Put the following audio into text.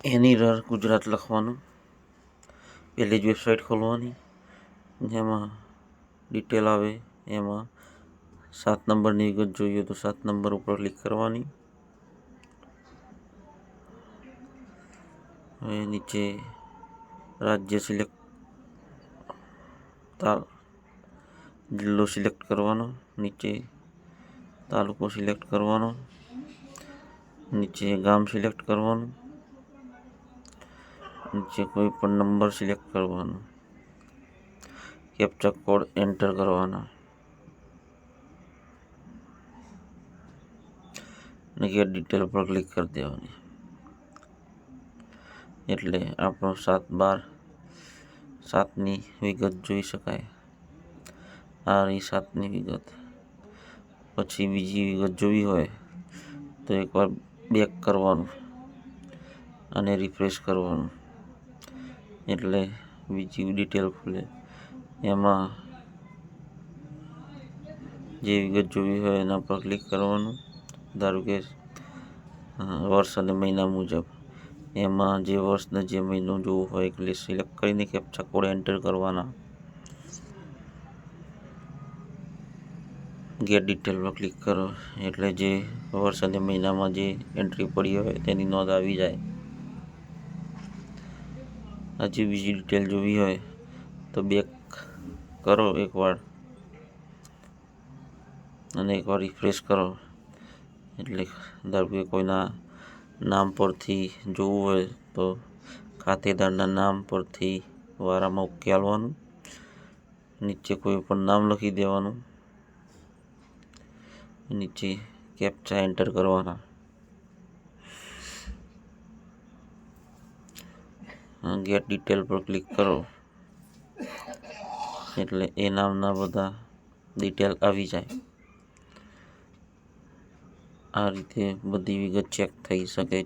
એની ગુજરાત લખવાનું, પહેલી જ વેબસાઇટ ખોલવાની, જેમાં ડિટેલ આવે એમાં 7 નંબરની વિગત જોઈએ તો 7 નંબર ઉપર ક્લિક કરવાની. હવે નીચે રાજ્ય સિલેક્ટ, જિલ્લો સિલેક્ટ કરવાનો, નીચે તાલુકો સિલેક્ટ કરવાનો, નીચે ગામ સિલેક્ટ કરવાનું, નીચે કોઈ પણ નંબર સિલેક્ટ કરવાનો, કેપ્ચા કોડ એન્ટર કરવાનો અને ગેટ ડિટેલ પર ક્લિક કરી દેવાની. એટલે આપણો 7/12/7ની વિગત જોઈ શકાય. આ રહી 7ની વિગત. પછી બીજી વિગત જોવી હોય તો એકવાર બેક કરવાનું અને રિફ્રેશ કરવાનું, એટલે બીજી ડિટેલ ખુલે. એમાં જે વિગત જોવી હોય એના પર ક્લિક કરવાનું. ધારો કે વર્ષ અને મહિના મુજબ એમાં જે વર્ષને જે મહિનો જોવું હોય એટલે સિલેક્ટ કરીને કેપ્ચા કોડ એન્ટર કરવાના. ગેટ ડિટેલ પર ક્લિક કરો એટલે જે વર્ષ અને મહિનામાં જે એન્ટ્રી પડી હોય તેની નોંધ આવી જાય. હજી બીજી ડિટેલ જોવી હોય તો બેક કરો એકવાર અને એકવાર રિફ્રેશ કરો, એટલે ધારો કે કોઈના નામ પરથી જોવું હોય તો ખાતેદારના નામ પરથી વારામાં ઉકેલવાનું, નીચે કોઈ પણ નામ લખી દેવાનું, નીચે કેપ્ચા એન્ટર કરવાના. ગેટ ડિટેલ પર ક્લિક કરો એટલે એ નામના બધા ડિટેલ આવી જાય. આ રીતે બધી વિગત ચેક થઈ શકે છે.